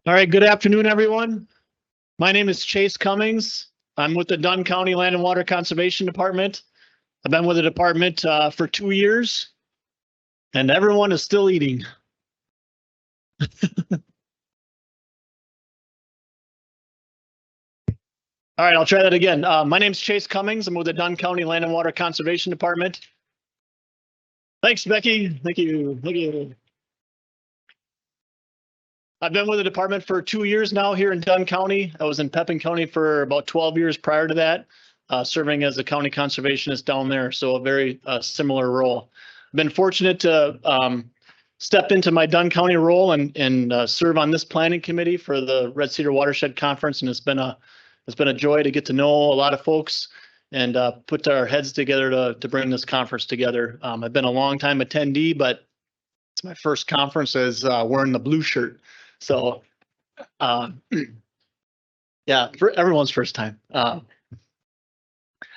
All right, good afternoon, everyone. My name is Chase Cummings. I'm with the Dunn County Land and Water Conservation Department. I've been with the department for 2 years, and everyone is still eating. All right, I'll try that again. My name is Chase Cummings. I'm with the Dunn County Land and Water Conservation Department. Thanks, Becky. Thank you. Thank you. I've been with the department for 2 years now here in Dunn County. I was in Pepin County for about 12 years prior to that, serving as a county conservationist down there. So a very similar role. I've been fortunate to step into my Dunn County role and serve on this planning committee for the Red Cedar Watershed Conference. And it's been a joy to get to know a lot of folks and put our heads together to bring this conference together. I've been a long time attendee, but it's my first conference as wearing the blue shirt. So, yeah, for everyone's first time.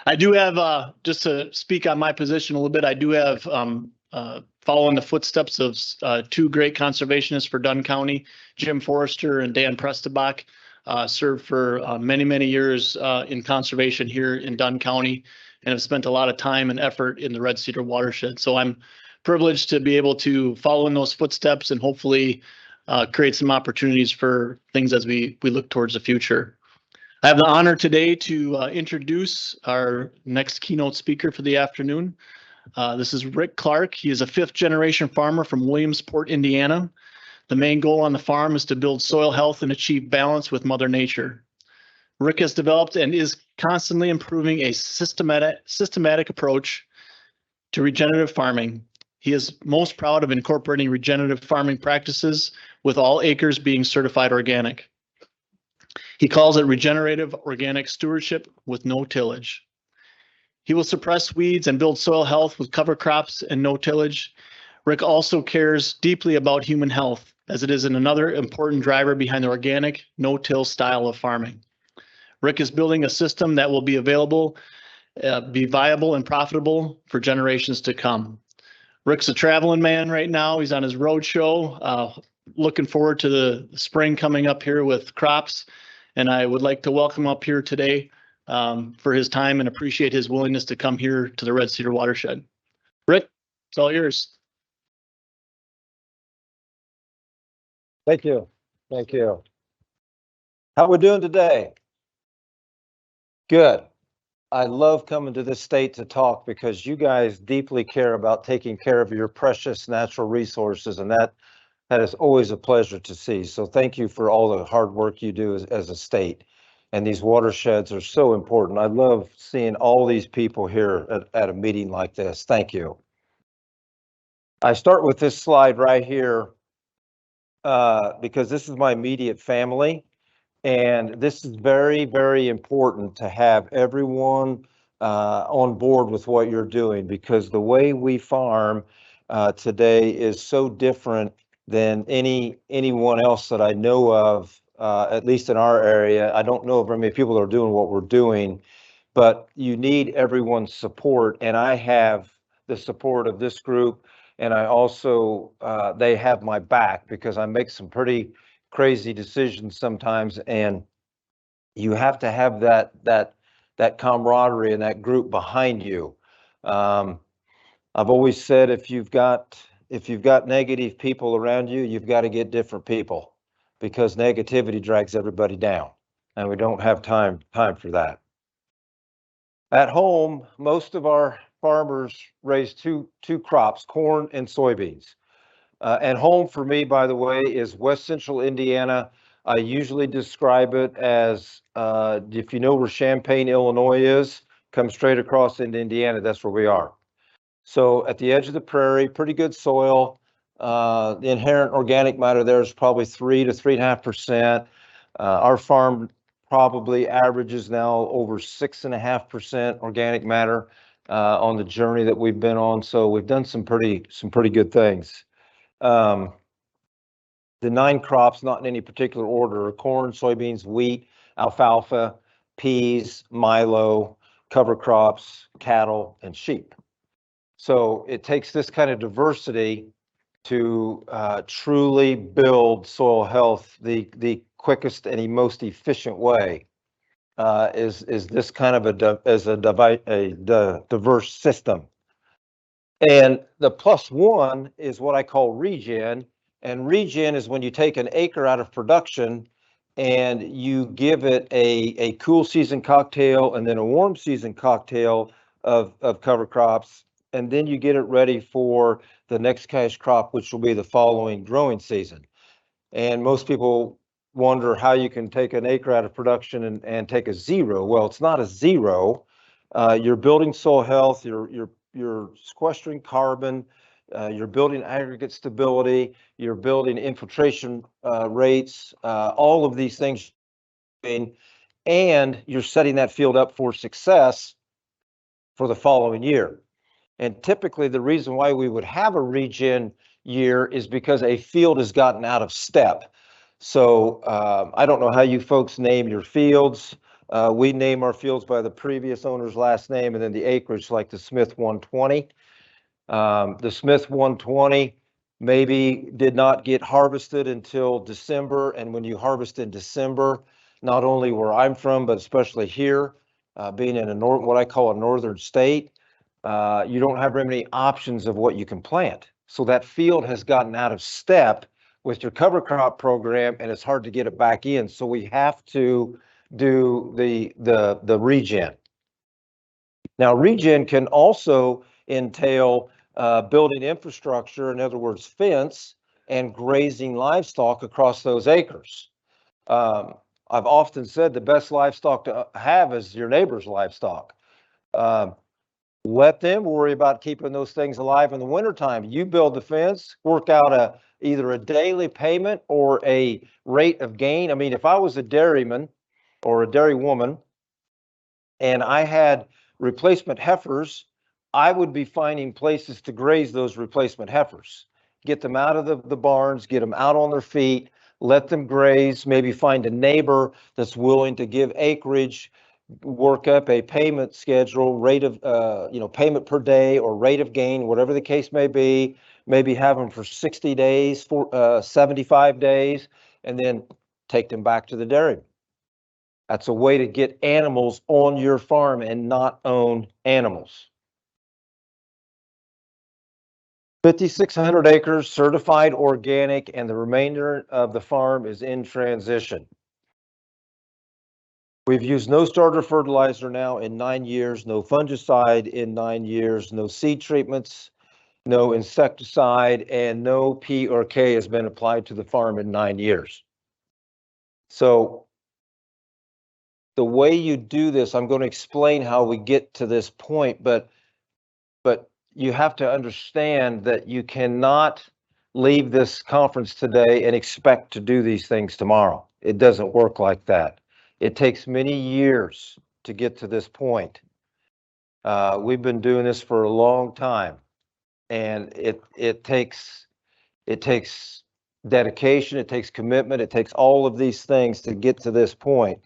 I do have, just to speak on my position a little bit, I do have following the footsteps of two great conservationists for Dunn County, Jim Forrester and Dan Prestabach, served for many, many years in conservation here in Dunn County and have spent a lot of time and effort in the Red Cedar watershed. So I'm privileged to be able to follow in those footsteps and hopefully create some opportunities for things as we look towards the future. I have the honor today to introduce our next keynote speaker for the afternoon. This is Rick Clark. He is a fifth-generation farmer from Williamsport, Indiana. The main goal on the farm is to build soil health and achieve balance with Mother Nature. Rick has developed and is constantly improving a systematic approach to regenerative farming. He is most proud of incorporating regenerative farming practices with all acres being certified organic. He calls it regenerative organic stewardship with no tillage. He will suppress weeds and build soil health with cover crops and no tillage. Rick also cares deeply about human health, as it is another important driver behind the organic no-till style of farming. Rick is building a system that will be available, be viable and profitable for generations to come. Rick's a traveling man right now. He's on his road show. Looking forward to the spring coming up here with crops. And I would like to welcome up here today for his time and appreciate his willingness to come here to the Red Cedar watershed. Rick, it's all yours. Thank you. Thank you. How we doing today? Good. I love coming to this state to talk because you guys deeply care about taking care of your precious natural resources, and that is always a pleasure to see. So thank you for all the hard work you do as a state. And these watersheds are so important. I love seeing all these people here at a meeting like this. Thank you. I start with this slide right here because this is my immediate family. And this is very, very important to have everyone on board with what you're doing, because the way we farm today is so different than anyone else that I know of, at least in our area. I don't know of very many people that are doing what we're doing, but you need everyone's support. And I have the support of this group. And I also, they have my back because I make some pretty crazy decisions sometimes, and you have to have that camaraderie and that group behind you. I've always said if you've got negative people around you, you've got to get different people, because negativity drags everybody down, and we don't have time for that. At home, most of our farmers raise two crops, corn and soybeans. And home for me, by the way, is West Central Indiana. I usually describe it as, if you know where Champaign, Illinois is, come straight across into Indiana, that's where we are. So at the edge of the prairie, pretty good soil. The inherent organic matter there is probably 3 to 3.5%. Our farm probably averages now over 6.5% organic matter on the journey that we've been on. So we've done some pretty good things. The 9 crops, not in any particular order, are corn, soybeans, wheat, alfalfa, peas, milo, cover crops, cattle, and sheep. So it takes this kind of diversity to truly build soil health the quickest and the most efficient way is this kind of a diverse system. And the +1 is what I call regen. And regen is when you take an acre out of production and you give it a cool season cocktail and then a warm season cocktail of cover crops. And then you get it ready for the next cash crop, which will be the following growing season. And most people wonder how you can take an acre out of production and take a zero. Well, it's not a zero. You're building soil health, you're sequestering carbon, you're building aggregate stability, you're building infiltration rates, all of these things, and you're setting that field up for success for the following year. And typically the reason why we would have a regen year is because a field has gotten out of step. So I don't know how you folks name your fields. We name our fields by the previous owner's last name and then the acreage, like the Smith 120. The Smith 120 maybe did not get harvested until December. And when you harvest in December, not only where I'm from, but especially here, being in what I call a northern state, you don't have very many options of what you can plant. So that field has gotten out of step with your cover crop program, and it's hard to get it back in. So we have to do the regen. Now, regen can also entail building infrastructure, in other words, fence and grazing livestock across those acres. I've often said the best livestock to have is your neighbor's livestock. Let them worry about keeping those things alive in the wintertime. You build the fence, work out either a daily payment or a rate of gain. I mean, if I was a dairyman or a dairy woman and I had replacement heifers, I would be finding places to graze those replacement heifers. Get them out of the barns, get them out on their feet, let them graze, maybe find a neighbor that's willing to give acreage, work up a payment schedule, rate of, payment per day or rate of gain, whatever the case may be, maybe have them for 60 days, 75 days, and then take them back to the dairy. That's a way to get animals on your farm and not own animals. 5,600 acres, certified organic, and the remainder of the farm is in transition. We've used no starter fertilizer now in 9 years, no fungicide in 9 years, no seed treatments, no insecticide, and no P or K has been applied to the farm in 9 years. So the way you do this, I'm going to explain how we get to this point, but you have to understand that you cannot leave this conference today and expect to do these things tomorrow. It doesn't work like that. It takes many years to get to this point. We've been doing this for a long time, and it takes dedication, it takes commitment, it takes all of these things to get to this point.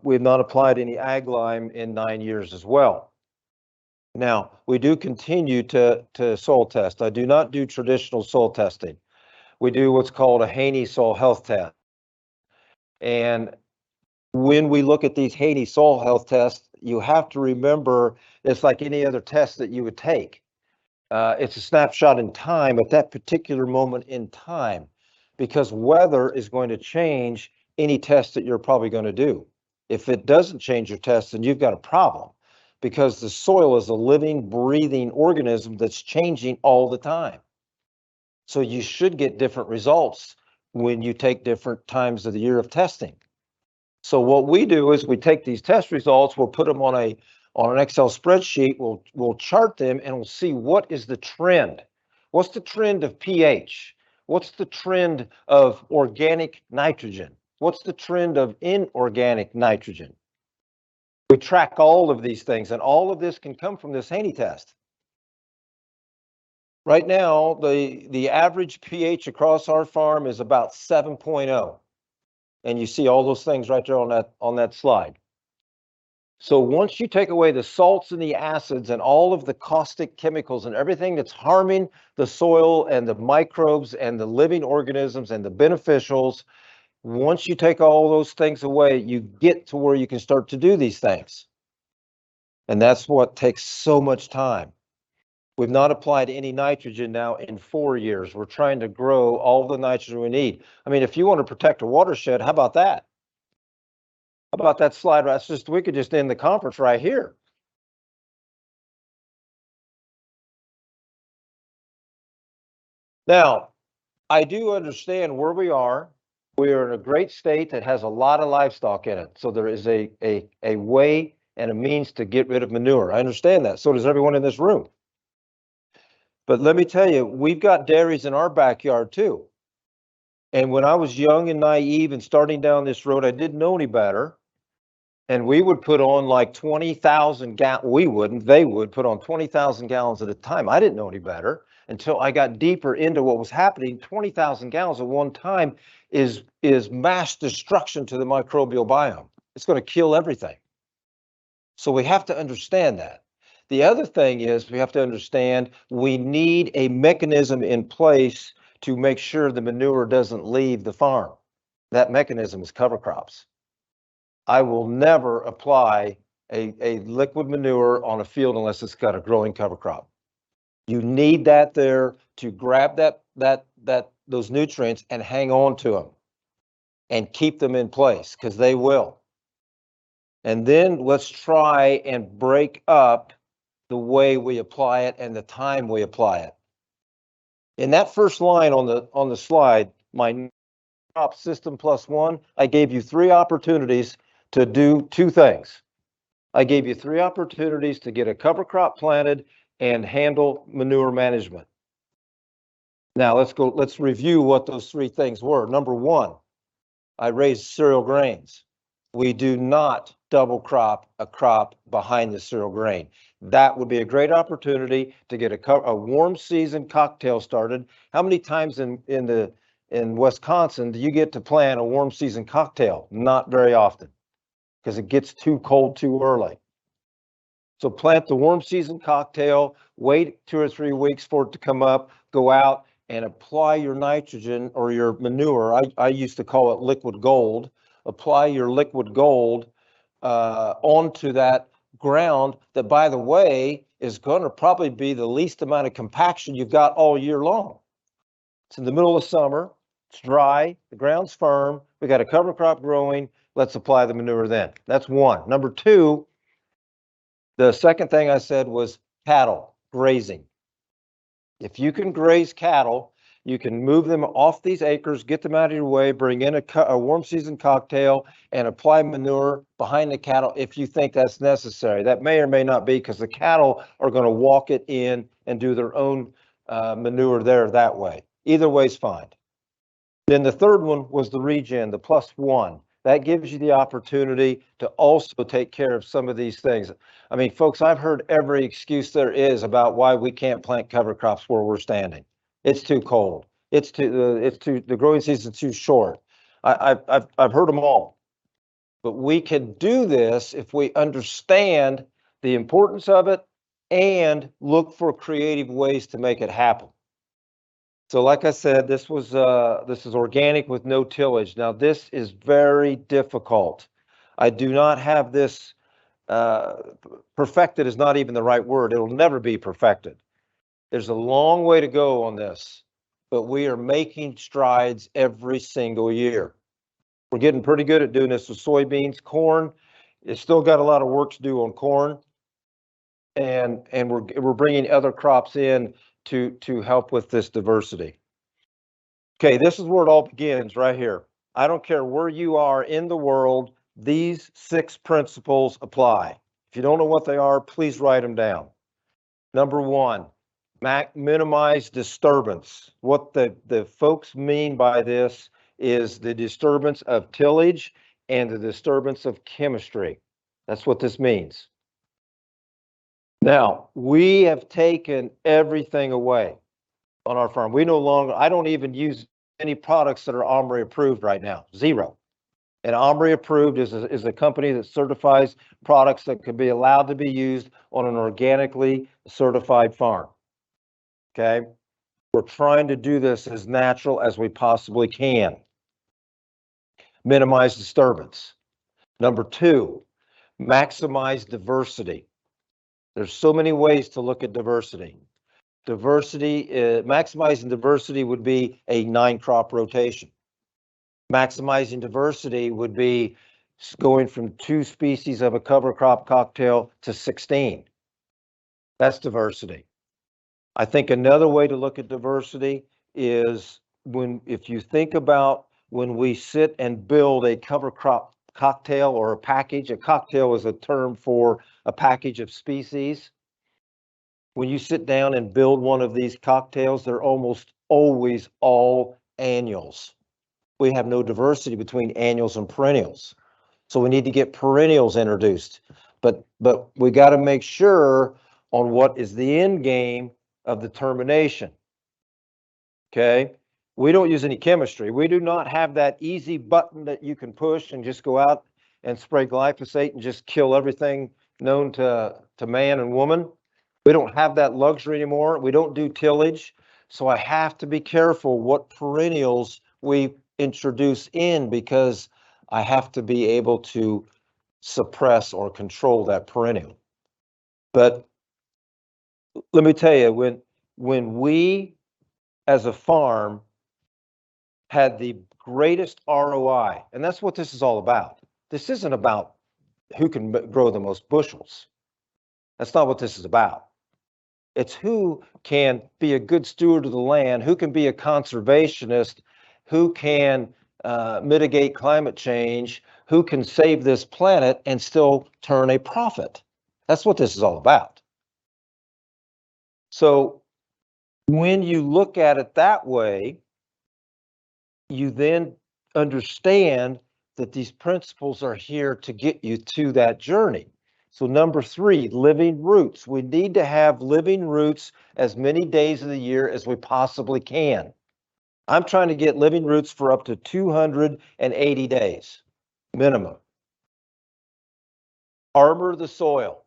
We've not applied any ag lime in 9 years as well. Now, we do continue to soil test. I do not do traditional soil testing. We do what's called a Haney soil health test. And when we look at these Haney soil health tests, you have to remember it's like any other test that you would take. It's a snapshot in time at that particular moment in time, because weather is going to change any test that you're probably going to do. If it doesn't change your test, then you've got a problem, because the soil is a living, breathing organism that's changing all the time. So you should get different results when you take different times of the year of testing. So what we do is we take these test results, we'll put them on an Excel spreadsheet, we'll chart them, and we'll see what is the trend. What's the trend of pH? What's the trend of organic nitrogen? What's the trend of inorganic nitrogen? We track all of these things, and all of this can come from this Haney test. Right now, the average pH across our farm is about 7.0. And you see all those things right there on that slide. So once you take away the salts and the acids and all of the caustic chemicals and everything that's harming the soil and the microbes and the living organisms and the beneficials, once you take all those things away, you get to where you can start to do these things. And that's what takes so much time. We've not applied any nitrogen now in 4 years. We're trying to grow all the nitrogen we need. I mean, if you want to protect a watershed, how about that? How about that slide? That's just, we could just end the conference right here. Now, I do understand where we are. We are in a great state that has a lot of livestock in it. So there is a way and a means to get rid of manure. I understand that. So does everyone in this room. But let me tell you, we've got dairies in our backyard too. And when I was young and naive and starting down this road, I didn't know any better. And we would put on like 20,000 gallons. We wouldn't, they would put on 20,000 gallons at a time. I didn't know any better until I got deeper into what was happening. 20,000 gallons at one time is mass destruction to the microbial biome. It's going to kill everything. So we have to understand that. The other thing is we have to understand we need a mechanism in place to make sure the manure doesn't leave the farm. That mechanism is cover crops. I will never apply a liquid manure on a field unless it's got a growing cover crop. You need that there to grab those nutrients and hang on to them and keep them in place, because they will. And then let's try and break up the way we apply it and the time we apply it. In that first line on the slide, my crop system +1, I gave you 3 opportunities to do 2 things. I gave you 3 opportunities to get a cover crop planted and handle manure management. Now let's review what those 3 things were. Number 1, I raised cereal grains. We do not double crop a crop behind the cereal grain. That would be a great opportunity to get a warm season cocktail started. How many times in Wisconsin do you get to plant a warm season cocktail? Not very often, because it gets too cold too early. So plant the warm season cocktail, wait 2 or 3 weeks for it to come up, go out and apply your nitrogen or your manure. I used to call it liquid gold. Apply your liquid gold onto that ground that, by the way, is going to probably be the least amount of compaction you've got all year long. It's in the middle of summer, it's dry, the ground's firm, we got a cover crop growing, let's apply the manure then. That's 1. Number 2, the second thing I said was cattle grazing. If you can graze cattle, you can move them off these acres, get them out of your way, bring in a warm season cocktail and apply manure behind the cattle if you think that's necessary. That may or may not be, because the cattle are going to walk it in and do their own manure there that way. Either way's fine. Then the third one was the regen, the +1. That gives you the opportunity to also take care of some of these things. I mean, folks, I've heard every excuse there is about why we can't plant cover crops where we're standing. It's too cold. The growing season's too short. I've heard them all. But we can do this if we understand the importance of it and look for creative ways to make it happen. So like I said, this is organic with no tillage. Now this is very difficult. I do not have this perfected is not even the right word. It'll never be perfected. There's a long way to go on this, but we are making strides every single year. We're getting pretty good at doing this with soybeans. Corn, it's still got a lot of work to do on corn, and we're bringing other crops in to help with this diversity. Okay, this is where it all begins right here. I don't care where you are in the world, these 6 principles apply. If you don't know what they are, please write them down. Number 1, minimize disturbance. What the folks mean by this is the disturbance of tillage and the disturbance of chemistry. That's what this means. Now, we have taken everything away on our farm. We no longer, I don't even use any products that are OMRI approved right now. 0. And Omri Approved is a company that certifies products that can be allowed to be used on an organically certified farm. Okay? We're trying to do this as natural as we possibly can. Minimize disturbance. Number 2, maximize diversity. There's so many ways to look at diversity. Maximizing diversity would be a 9-crop rotation. Maximizing diversity would be going from 2 species of a cover crop cocktail to 16. That's diversity. I think another way to look at diversity is if you think about when we sit and build a cover crop cocktail or a package. A cocktail is a term for a package of species. When you sit down and build one of these cocktails, they're almost always all annuals. We have no diversity between annuals and perennials. So we need to get perennials introduced. But we got to make sure on what is the end game of the termination. Okay? We don't use any chemistry. We do not have that easy button that you can push and just go out and spray glyphosate and just kill everything known to man and woman. We don't have that luxury anymore. We don't do tillage. So I have to be careful what perennials we introduce in, because I have to be able to suppress or control that perennial. But let me tell you, when we as a farm had the greatest ROI, and that's what this is all about. This isn't about who can grow the most bushels. That's not what this is about. It's who can be a good steward of the land, who can be a conservationist, who can mitigate climate change, who can save this planet and still turn a profit. That's what this is all about. So when you look at it that way, you then understand that these principles are here to get you to that journey. So number 3, living roots. We need to have living roots as many days of the year as we possibly can. I'm trying to get living roots for up to 280 days minimum. Armor the soil.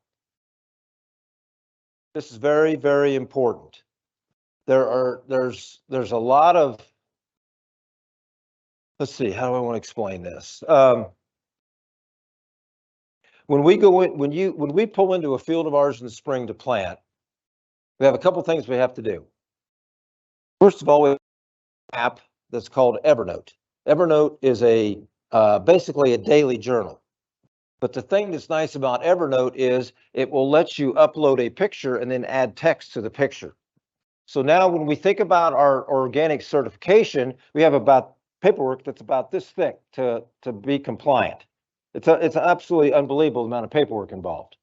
This is very, very important. There's a lot of, let's see, how do I want to explain this? When we go in, when we pull into a field of ours in the spring to plant, we have a couple things we have to do. First of all, we have an app that's called Evernote. Evernote is basically a daily journal. But the thing that's nice about Evernote is it will let you upload a picture and then add text to the picture. So now when we think about our organic certification, we have about paperwork that's about this thick to be compliant. It's an absolutely unbelievable amount of paperwork involved.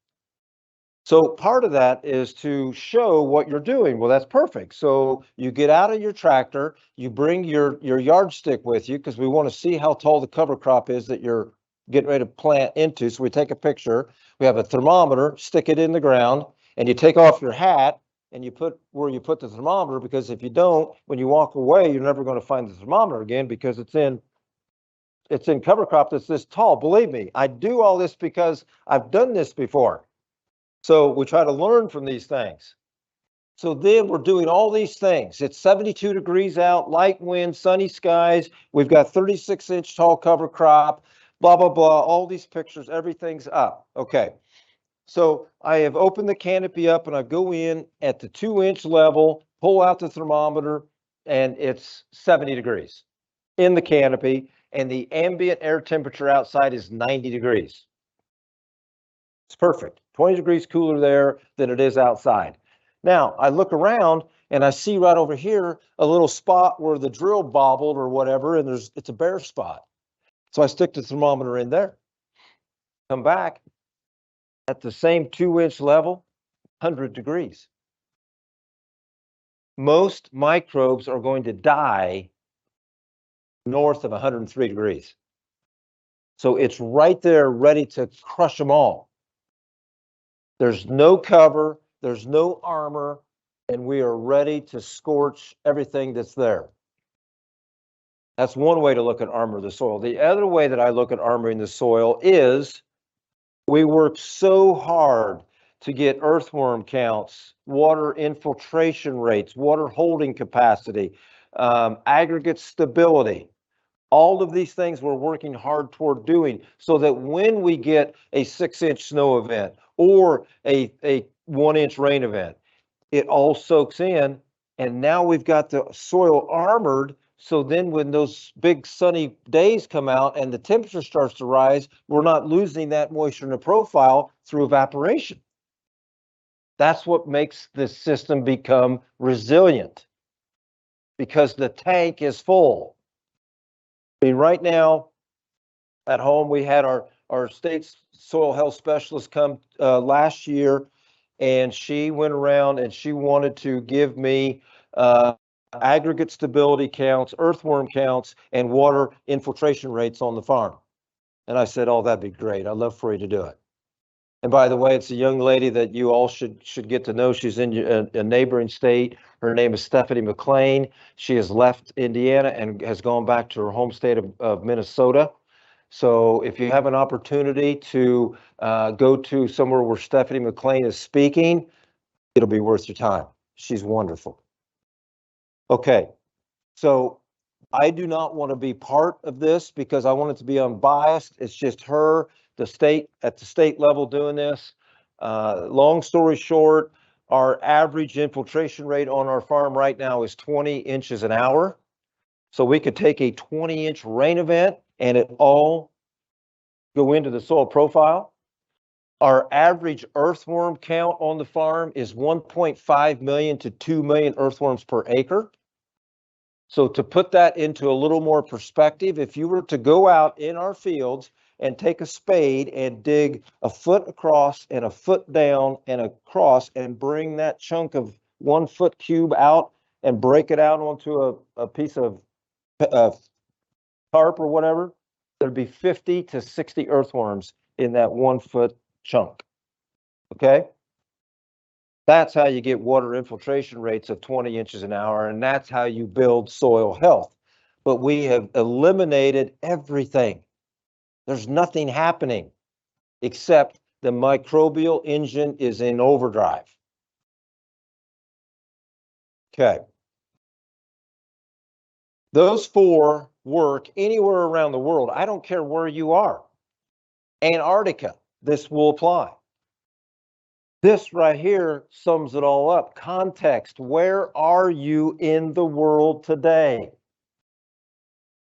So part of that is to show what you're doing. Well, that's perfect. So you get out of your tractor, you bring your yardstick with you, because we want to see how tall the cover crop is that you're getting ready to plant into. So we take a picture, we have a thermometer, stick it in the ground, and you take off your hat and you put where you put the thermometer, because if you don't, when you walk away, you're never going to find the thermometer again, because it's in cover crop that's this tall. Believe me, I do all this because I've done this before. So we try to learn from these things. So then we're doing all these things. It's 72 degrees out, light wind, sunny skies. We've got 36-inch tall cover crop, blah, blah, blah. All these pictures, everything's up. Okay. So I have opened the canopy up and I go in at the 2-inch level, pull out the thermometer, and it's 70 degrees in the canopy, and the ambient air temperature outside is 90 degrees. It's perfect. 20 degrees cooler there than it is outside. Now I look around and I see right over here a little spot where the drill bobbled or whatever, and it's a bare spot. So I stick the thermometer in there. Come back at the same 2-inch level, 100 degrees. Most microbes are going to die north of 103 degrees. So it's right there ready to crush them all. There's no cover, there's no armor, and we are ready to scorch everything that's there. That's one way to look at armor the soil. The other way that I look at armoring the soil is we work so hard to get earthworm counts, water infiltration rates, water holding capacity, aggregate stability. All of these things we're working hard toward doing so that when we get a 6-inch snow event or a 1-inch rain event, it all soaks in. And now we've got the soil armored. So then when those big sunny days come out and the temperature starts to rise, we're not losing that moisture in the profile through evaporation. That's what makes this system become resilient, because the tank is full. I mean, right now at home, we had our state soil health specialist come last year, and she went around and she wanted to give me aggregate stability counts, earthworm counts, and water infiltration rates on the farm. And I said, oh, that'd be great. I'd love for you to do it. And by the way, it's a young lady that you all should get to know. She's in a neighboring state. Her name is Stephanie McLean. She has left Indiana and has gone back to her home state of Minnesota. So if you have an opportunity to go to somewhere where Stephanie McLean is speaking, it'll be worth your time. She's wonderful. Okay, so I do not want to be part of this because I want it to be unbiased. It's just her, the state, at the state level doing this. Long story short, our average infiltration rate on our farm right now is 20 inches an hour. So we could take a 20-inch rain event and it all go into the soil profile. Our average earthworm count on the farm is 1.5 million to 2 million earthworms per acre. So to put that into a little more perspective, if you were to go out in our fields and take a spade and dig a foot across and a foot down and across and bring that chunk of 1 foot cube out and break it out onto a piece of tarp or whatever, there'd be 50 to 60 earthworms in that 1 foot chunk. Okay? That's how you get water infiltration rates of 20 inches an hour, and that's how you build soil health. But we have eliminated everything. There's nothing happening except the microbial engine is in overdrive. Okay. Those 4 work anywhere around the world. I don't care where you are. Antarctica, this will apply. This right here sums it all up. Context. Where are you in the world today?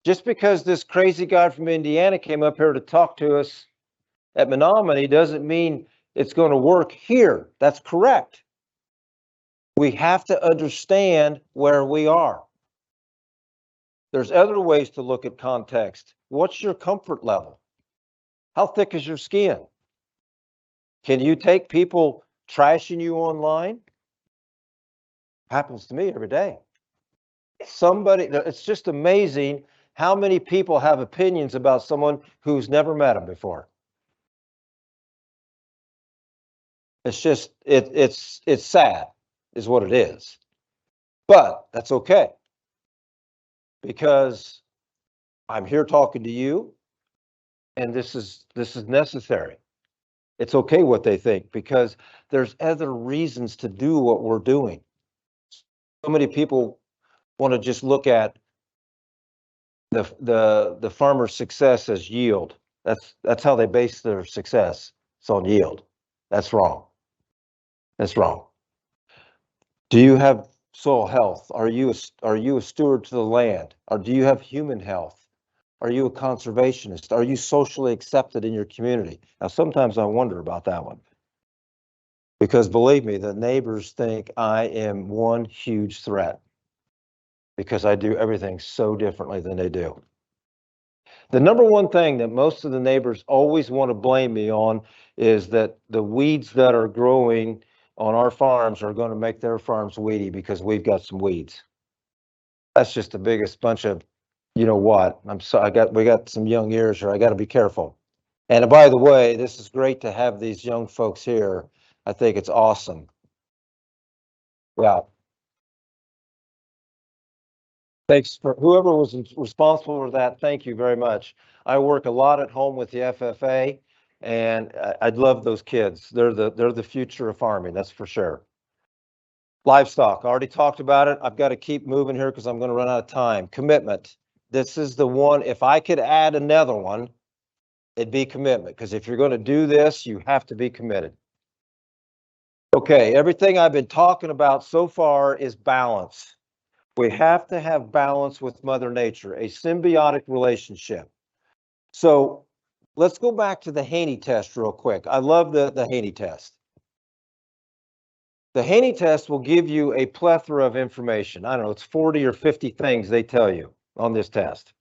Just because this crazy guy from Indiana came up here to talk to us at Menominee doesn't mean it's going to work here. That's correct. We have to understand where we are. There's other ways to look at context. What's your comfort level? How thick is your skin? Can you take people trashing you online? Happens to me every day. It's just amazing how many people have opinions about someone who's never met them before. It's just, it's sad is what it is. But that's okay, because I'm here talking to you, and this is necessary. It's okay what they think, because there's other reasons to do what we're doing. So many people want to just look at the farmer's success as yield. That's how they base their success. It's on yield. That's wrong. That's wrong. Do you have soil health? Are you a steward to the land? Or do you have human health? Are you a conservationist? Are you socially accepted in your community? Now, sometimes I wonder about that one, because believe me, the neighbors think I am one huge threat because I do everything so differently than they do. The number one thing that most of the neighbors always want to blame me on is that the weeds that are growing on our farms are going to make their farms weedy because we've got some weeds. That's just the biggest bunch of, you know what? We got some young ears here. I got to be careful. And by the way, this is great to have these young folks here. I think it's awesome. Well, Thanks for whoever was responsible for that. Thank you very much. I work a lot at home with the FFA, and I love those kids. They're the future of farming, that's for sure. Livestock, I already talked about it. I've got to keep moving here because I'm going to run out of time. Commitment. This is the one, if I could add another one, it'd be commitment, because if you're going to do this, you have to be committed. Okay, everything I've been talking about so far is balance. We have to have balance with Mother Nature, a symbiotic relationship. So let's go back to the Haney test real quick. I love the Haney test. The Haney test will give you a plethora of information. I don't know, it's 40 or 50 things they tell you on this test.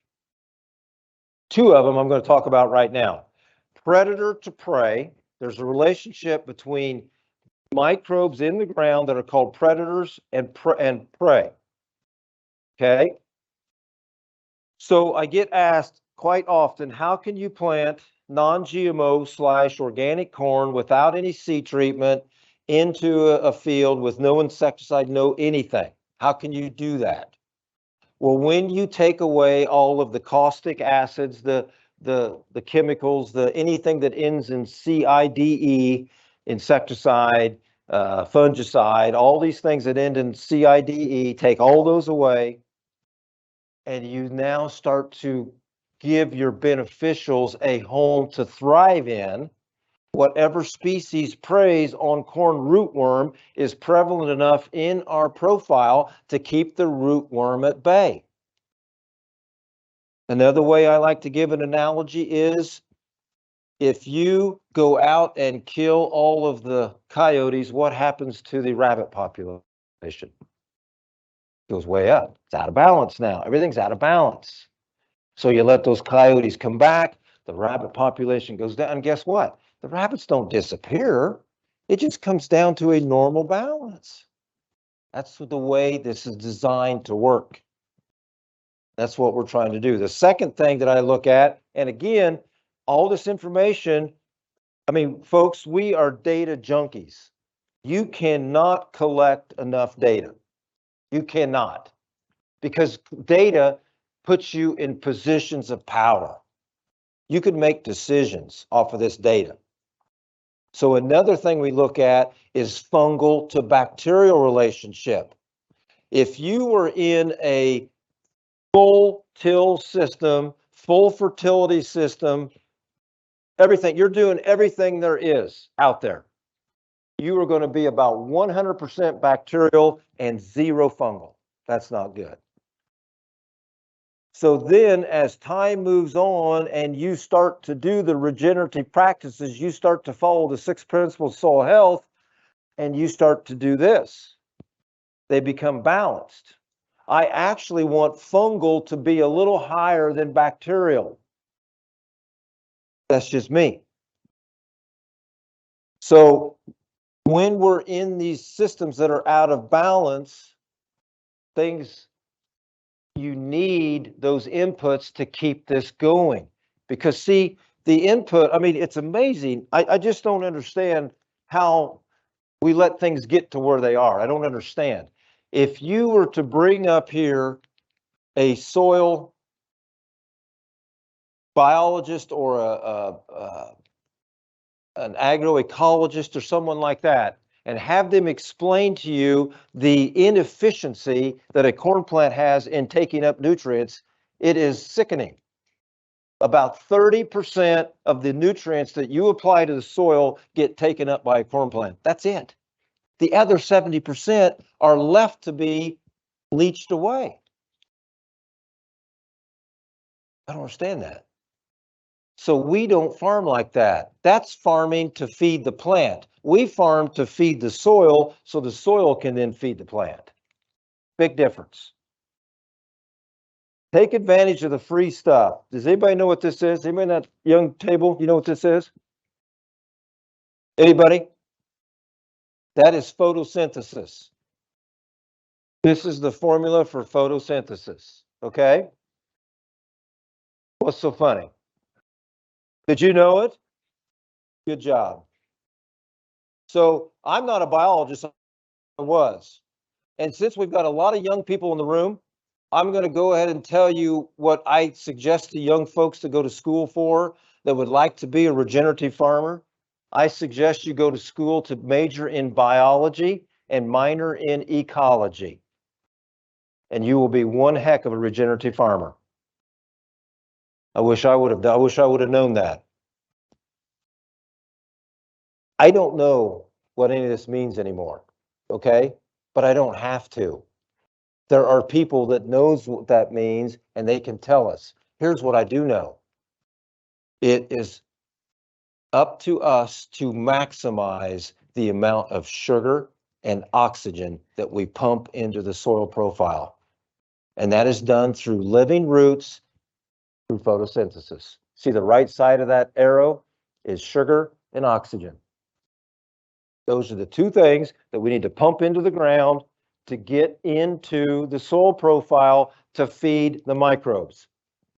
Two of them I'm going to talk about right now. Predator to prey. There's a relationship between microbes in the ground that are called predators and prey. Okay. So I get asked quite often, how can you plant non-GMO / organic corn without any seed treatment into a field with no insecticide, no anything? How can you do that? Well, when you take away all of the caustic acids, the chemicals, anything that ends in CIDE, insecticide, fungicide, all these things that end in CIDE, take all those away, and you now start to give your beneficials a home to thrive in. Whatever species preys on corn rootworm is prevalent enough in our profile to keep the rootworm at bay. Another way I like to give an analogy is, if you go out and kill all of the coyotes, what happens to the rabbit population? It goes way up. It's out of balance now. Everything's out of balance. So you let those coyotes come back, the rabbit population goes down, and guess what? The rabbits don't disappear. It just comes down to a normal balance. That's the way this is designed to work. That's what we're trying to do. The second thing that I look at, and again, all this information, I mean, folks, we are data junkies. You cannot collect enough data. You cannot, because data puts you in positions of power. You can make decisions off of this data. So another thing we look at is fungal to bacterial relationship. If you were in a full till system, full fertility system, everything, you're doing everything there is out there, you are going to be about 100% bacterial and 0 fungal. That's not good. So then as time moves on and you start to do the regenerative practices, you start to follow the 6 principles of soil health, and you start to do this, they become balanced. I actually want fungal to be a little higher than bacterial. That's just me. So when we're in these systems that are out of balance, you need those inputs to keep this going. Because see, the input, I mean, it's amazing. I just don't understand how we let things get to where they are. I don't understand. If you were to bring up here a soil biologist or an agroecologist or someone like that, and have them explain to you the inefficiency that a corn plant has in taking up nutrients, it is sickening. About 30% of the nutrients that you apply to the soil get taken up by a corn plant. That's it. The other 70% are left to be leached away. I don't understand that. So we don't farm like that. That's farming to feed the plant. We farm to feed the soil so the soil can then feed the plant. Big difference. Take advantage of the free stuff. Does anybody know what this is? Anybody in that young table, you know what this is? Anybody? That is photosynthesis. This is the formula for photosynthesis, okay? What's so funny? Did you know it? Good job. So I'm not a biologist, I was. And since we've got a lot of young people in the room, I'm going to go ahead and tell you what I suggest to young folks to go to school for that would like to be a regenerative farmer. I suggest you go to school to major in biology and minor in ecology. And you will be one heck of a regenerative farmer. I wish I would have known that. I don't know what any of this means anymore, okay? But I don't have to. There are people that knows what that means and they can tell us. Here's what I do know. It is up to us to maximize the amount of sugar and oxygen that we pump into the soil profile. And that is done through living roots through photosynthesis. See, the right side of that arrow is sugar and oxygen. Those are the two things that we need to pump into the ground to get into the soil profile to feed the microbes.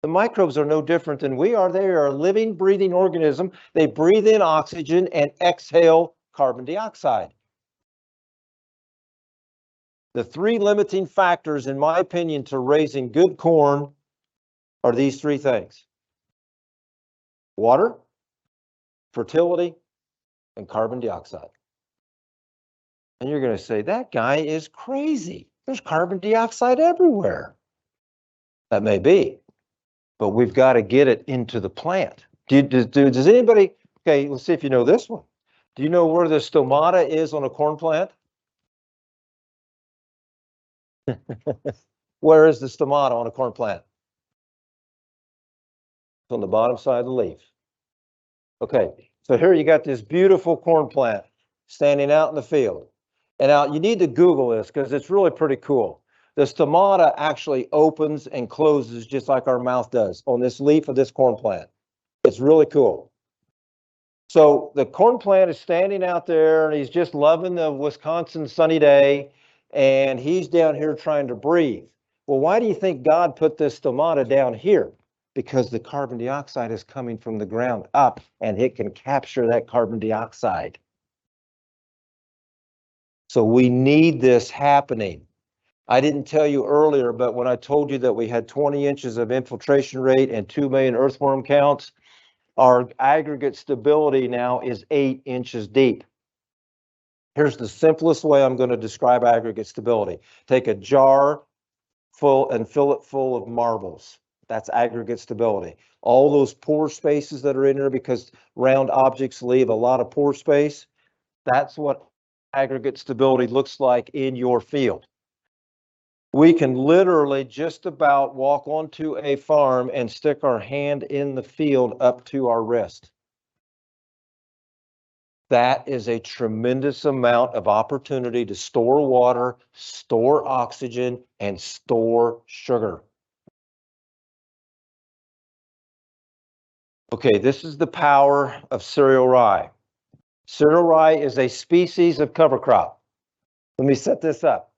The microbes are no different than we are. They are a living, breathing organism. They breathe in oxygen and exhale carbon dioxide. The three limiting factors, in my opinion, to raising good corn are these three things: water, fertility, and carbon dioxide. And you're going to say, that guy is crazy. There's carbon dioxide everywhere. That may be, but we've got to get it into the plant. Does anybody, okay, let's see if you know this one. Do you know where the stomata is on a corn plant? Where is the stomata on a corn plant? It's on the bottom side of the leaf. Okay, so here you got this beautiful corn plant standing out in the field. And now you need to Google this because it's really pretty cool. The stomata actually opens and closes just like our mouth does on this leaf of this corn plant. It's really cool. So the corn plant is standing out there and he's just loving the Wisconsin sunny day, and he's down here trying to breathe. Well, why do you think God put this stomata down here? Because the carbon dioxide is coming from the ground up and it can capture that carbon dioxide. So we need this happening. I didn't tell you earlier, but when I told you that we had 20 inches of infiltration rate and 2 million earthworm counts, our aggregate stability now is 8 inches deep. Here's the simplest way I'm going to describe aggregate stability. Take a jar full and fill it full of marbles. That's aggregate stability. All those pore spaces that are in there, because round objects leave a lot of pore space, that's what aggregate stability looks like in your field. We can literally just about walk onto a farm and stick our hand in the field up to our wrist. That is a tremendous amount of opportunity to store water, store oxygen, and store sugar. Okay, this is the power of cereal rye. Cereal rye is a species of cover crop. Let me set this up.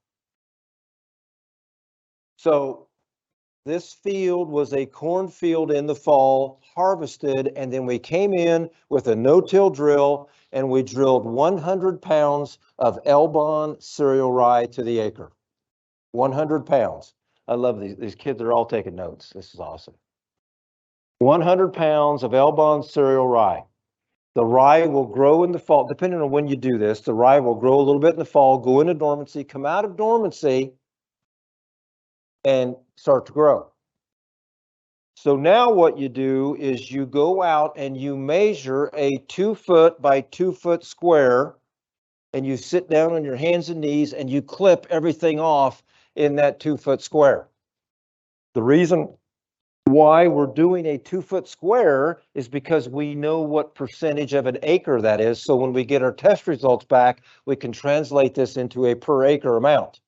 So this field was a cornfield in the fall, harvested, and then we came in with a no-till drill and we drilled 100 pounds of Elbon cereal rye to the acre. 100 pounds. I love these kids are all taking notes. This is awesome. 100 pounds of Elbon cereal rye. The rye will grow in the fall, depending on when you do this. The rye will grow a little bit in the fall, go into dormancy, come out of dormancy, and start to grow. So now what you do is you go out and you measure a 2 foot by 2 foot square, and you sit down on your hands and knees and you clip everything off in that 2 foot square. The reason why we're doing a 2 foot square is because we know what percentage of an acre that is. So when we get our test results back, we can translate this into a per acre amount.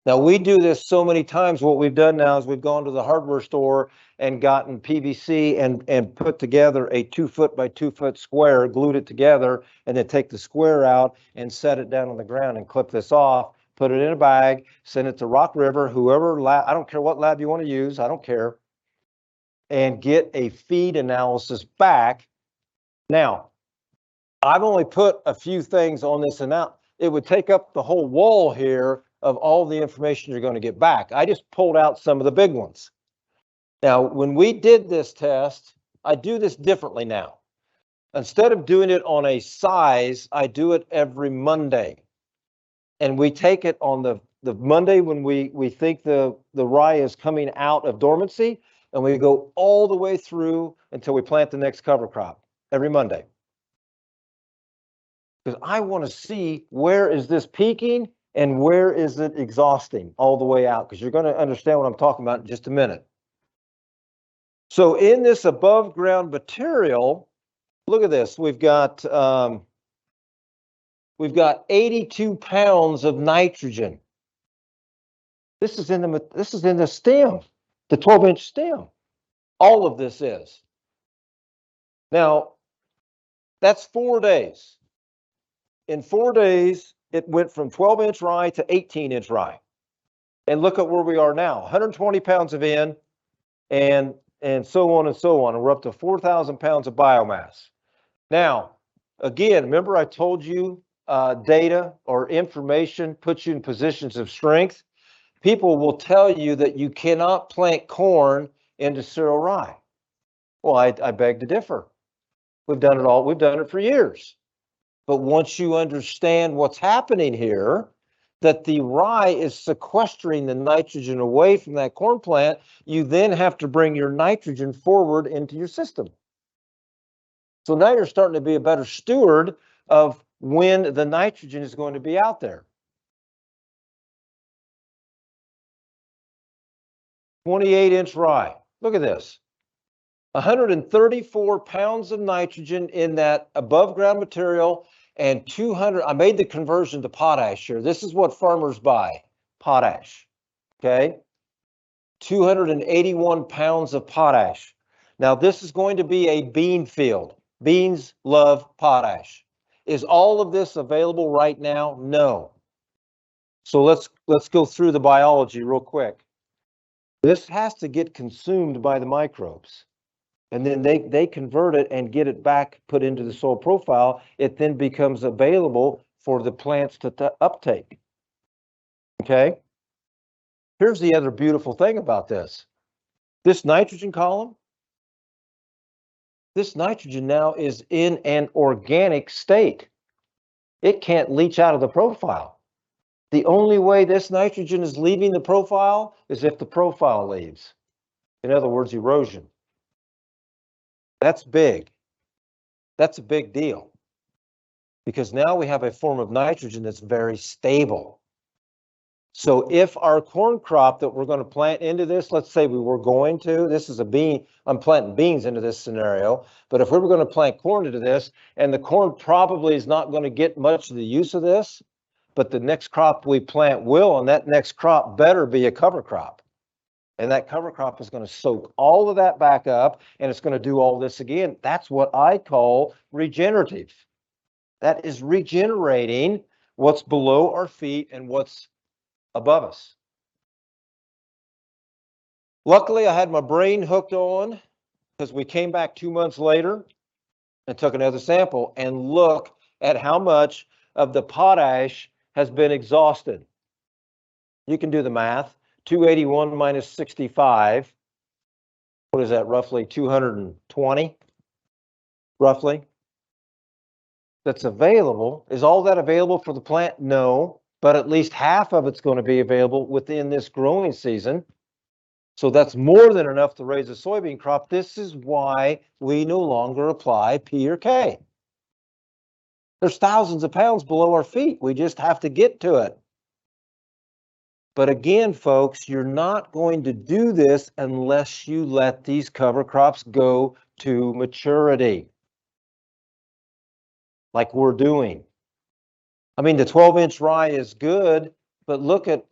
Now we do this so many times. What we've done now is we've gone to the hardware store and gotten PVC and put together a 2 foot by 2 foot square, glued it together, and then take the square out and set it down on the ground and clip this off, put it in a bag, send it to Rock River, whoever lab, I don't care what lab you want to use, I don't care, and get a feed analysis back. Now, I've only put a few things on this, and now it would take up the whole wall here of all the information you're going to get back. I just pulled out some of the big ones. Now, when we did this test, I do this differently now. Instead of doing it on a size, I do it every Monday. And we take it on the Monday when we think the rye is coming out of dormancy, and we go all the way through until we plant the next cover crop every Monday. Because I want to see where is this peaking and where is it exhausting all the way out, because you're going to understand what I'm talking about in just a minute. So in this above ground material, look at this. We've got 82 pounds of nitrogen. This is in the stem, the 12-inch stem. All of this is. Now, that's 4 days. In 4 days, it went from 12-inch rye to 18-inch rye. And look at where we are now, 120 pounds of N and so on and so on. And we're up to 4,000 pounds of biomass. Now, again, remember I told you data or information puts you in positions of strength. People will tell you that you cannot plant corn into cereal rye. Well, I beg to differ. We've done it all. We've done it for years. But once you understand what's happening here, that the rye is sequestering the nitrogen away from that corn plant, you then have to bring your nitrogen forward into your system. So now you're starting to be a better steward of when the nitrogen is going to be out there. 28-inch rye. Look at this. 134 pounds of nitrogen in that above ground material and 200. I made the conversion to potash here. This is what farmers buy, potash. Okay. 281 pounds of potash. Now this is going to be a bean field. Beans love potash. Is all of this available right now? No. So let's go through the biology real quick. This has to get consumed by the microbes. And then they convert it and get it back, put into the soil profile. It then becomes available for the plants to uptake. Okay. Here's the other beautiful thing about this. This nitrogen column, this nitrogen now is in an organic state. It can't leach out of the profile. The only way this nitrogen is leaving the profile is if the profile leaves. In other words, erosion. That's big. That's a big deal. Because now we have a form of nitrogen that's very stable. So if our corn crop that we're going to plant into this, let's say we were going to, this is a bean, I'm planting beans into this scenario, but if we were going to plant corn into this, and the corn probably is not going to get much of the use of this, but the next crop we plant will, and that next crop better be a cover crop. And that cover crop is going to soak all of that back up, and it's going to do all this again. That's what I call regenerative. That is regenerating what's below our feet and what's above us. Luckily, I had my brain hooked on because we came back 2 months later and took another sample and look at how much of the potash has been exhausted. You can do the math. 281 minus 65. What is that? Roughly 220, roughly. That's available. Is all that available for the plant? No, but at least half of it's going to be available within this growing season. So that's more than enough to raise a soybean crop. This is why we no longer apply P or K. There's thousands of pounds below our feet. We just have to get to it. But again, folks, you're not going to do this unless you let these cover crops go to maturity, like we're doing. I mean, the 12-inch rye is good, but look at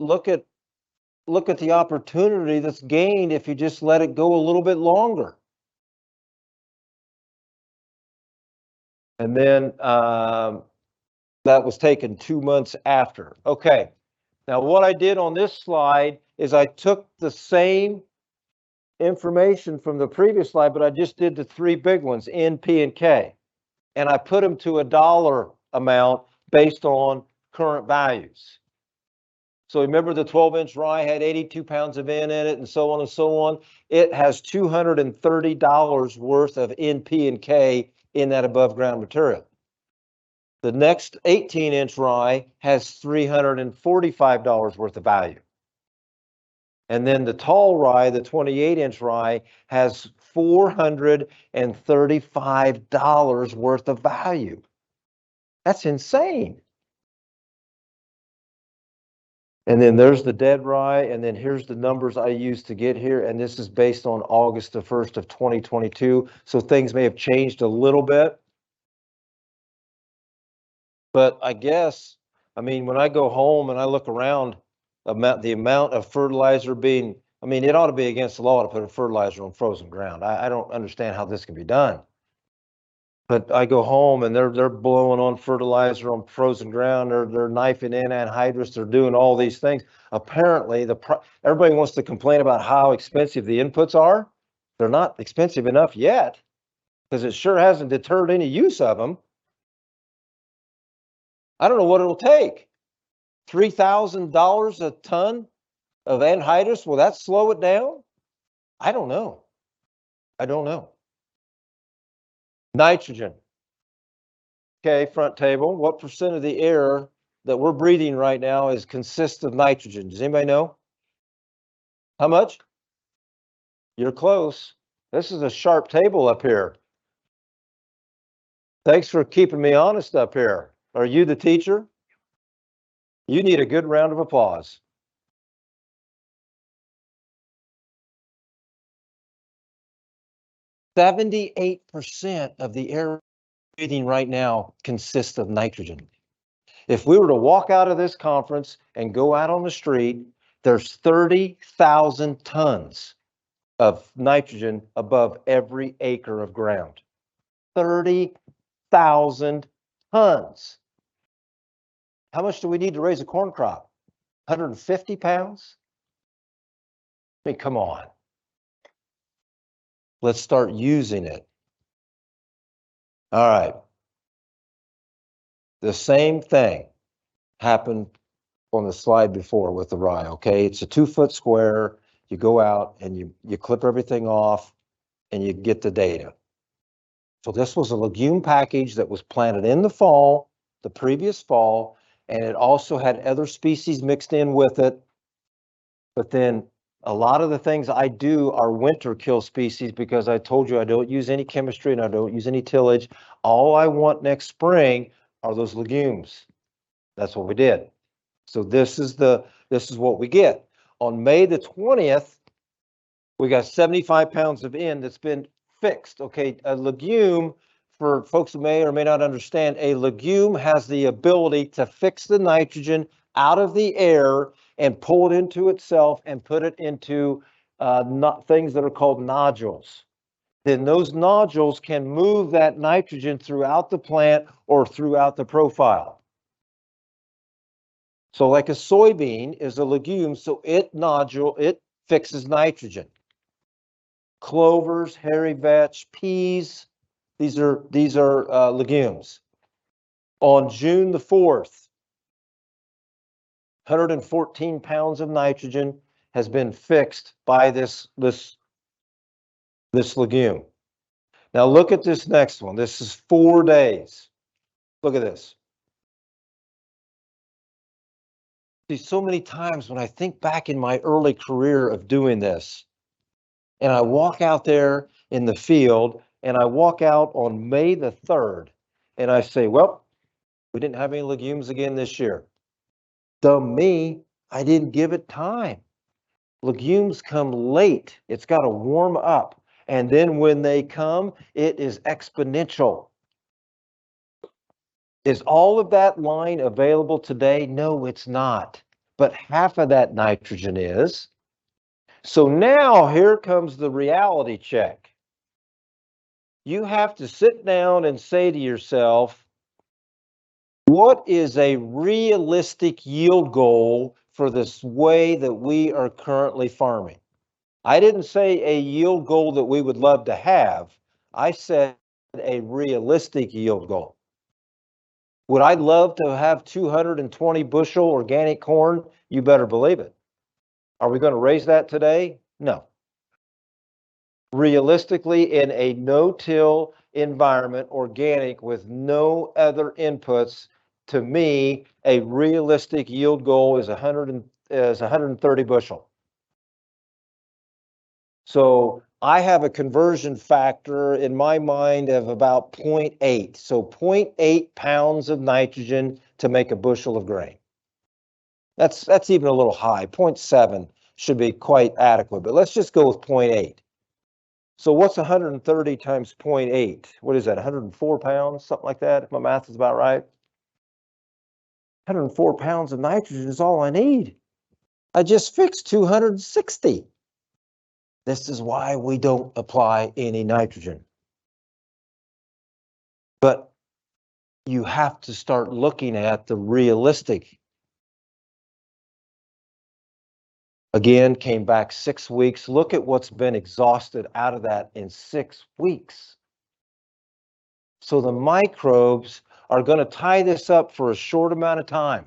the opportunity that's gained if you just let it go a little bit longer. And then that was taken 2 months after. Okay. Now, what I did on this slide is I took the same information from the previous slide, but I just did the three big ones, N, P, and K. And I put them to a dollar amount based on current values. So remember the 12-inch rye had 82 pounds of N in it and so on and so on. It has $230 worth of N, P, and K in that above ground material. The next 18-inch rye has $345 worth of value. And then the tall rye, the 28-inch rye, has $435 worth of value. That's insane. And then there's the dead rye, and then here's the numbers I used to get here, and this is based on August the 1st of 2022, so things may have changed a little bit. But I guess, I mean, when I go home and I look around, the amount of fertilizer being, I mean, it ought to be against the law to put a fertilizer on frozen ground. I don't understand how this can be done. But I go home and they're blowing on fertilizer on frozen ground. They're knifing in anhydrous. They're doing all these things. Apparently, everybody wants to complain about how expensive the inputs are. They're not expensive enough yet, because it sure hasn't deterred any use of them. I don't know what it'll take. $3,000 a ton of anhydrous. Will that slow it down? I don't know. I don't know. Nitrogen. Okay, front table. What percent of the air that we're breathing right now consists of nitrogen? Does anybody know? How much? You're close. This is a sharp table up here. Thanks for keeping me honest up here. Are you the teacher? You need a good round of applause. %78% of the air breathing right now consists of nitrogen. If we were to walk out of this conference and go out on the street, there's 30,000 tons of nitrogen above every acre of ground. 30,000 tons. How much do we need to raise a corn crop? 150 pounds? I mean, come on. Let's start using it. All right. The same thing happened on the slide before with the rye, okay? It's a 2-foot square. You go out and you clip everything off and you get the data. So this was a legume package that was planted in the fall, the previous fall, and it also had other species mixed in with it. But then a lot of the things I do are winter kill species, because I told you I don't use any chemistry and I don't use any tillage. All I want next spring are those legumes. That's what we did. So this is what we get. On May the 20th, we got 75 pounds of N that's been fixed. Okay, a legume, for folks who may or may not understand, a legume has the ability to fix the nitrogen out of the air and pull it into itself and put it into things that are called nodules. Then those nodules can move that nitrogen throughout the plant or throughout the profile. So like a soybean is a legume, so it fixes nitrogen. Clovers, hairy vetch, peas, these are legumes. On June the 4th, 114 pounds of nitrogen has been fixed by this legume. Now look at this next one. This is 4 days. Look at this. See, so many times when I think back in my early career of doing this, and I walk out there in the field, and I walk out on May the 3rd, and I say, well, we didn't have any legumes again this year. Dumb me, I didn't give it time. Legumes come late. It's got to warm up. And then when they come, it is exponential. Is all of that line available today? No, it's not. But half of that nitrogen is. So now here comes the reality check. You have to sit down and say to yourself, what is a realistic yield goal for this way that we are currently farming? I didn't say a yield goal that we would love to have. I said a realistic yield goal. Would I love to have 220 bushel organic corn? You better believe it. Are we going to raise that today? No. Realistically, in a no-till environment, organic with no other inputs, to me, a realistic yield goal is 130 bushel. So I have a conversion factor in my mind of about 0.8. So 0.8 pounds of nitrogen to make a bushel of grain. That's even a little high. 0.7 should be quite adequate, but let's just go with 0.8. So what's 130 times 0.8? What is that, 104 pounds, something like that, if my math is about right? 104 pounds of nitrogen is all I need. I just fixed 260. This is why we don't apply any nitrogen. But you have to start looking at the realistic. Again, came back 6 weeks. Look at what's been exhausted out of that in 6 weeks. So the microbes are going to tie this up for a short amount of time.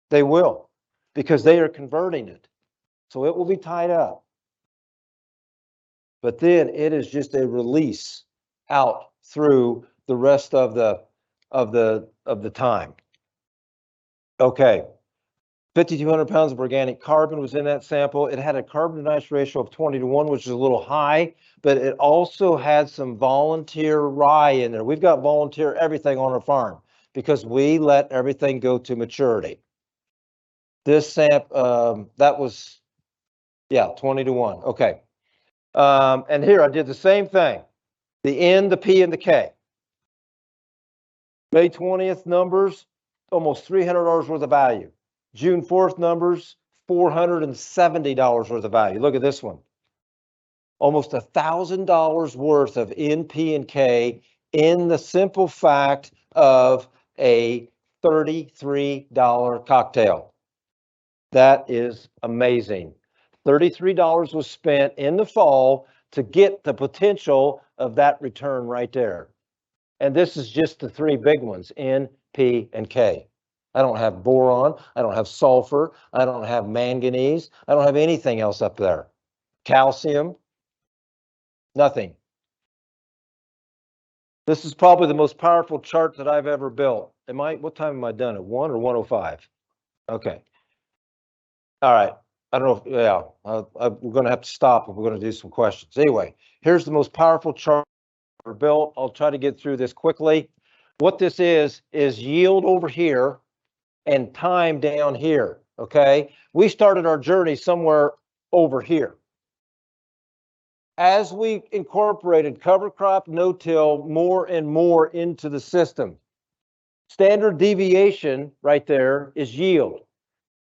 They will, because they are converting it. So it will be tied up. But then it is just a release out through the rest of the time. Okay. 5,200 pounds of organic carbon was in that sample. It had a carbon to nitrogen ratio of 20:1, which is a little high, but it also had some volunteer rye in there. We've got volunteer everything on our farm because we let everything go to maturity. This sample, that was, yeah, 20:1. Okay. And here I did the same thing. The N, the P, and the K. May 20th numbers, almost $300 worth of value. June 4th numbers, $470 worth of value. Look at this one. Almost $1,000 worth of N, P, and K in the simple fact of a $33 cocktail. That is amazing. $33 was spent in the fall to get the potential of that return right there. And this is just the three big ones, N, P, and K. I don't have boron, I don't have sulfur, I don't have manganese, I don't have anything else up there. Calcium, nothing. This is probably the most powerful chart that I've ever built. What time am I done? At 1 or 1:05? Okay. All right. I don't know if, yeah, we're going to have to stop if we're going to do some questions. Anyway, here's the most powerful chart ever built. I'll try to get through this quickly. What this is yield over here and time down here, okay? We started our journey somewhere over here. As we incorporated cover crop, no-till more and more into the system, standard deviation right there is yield.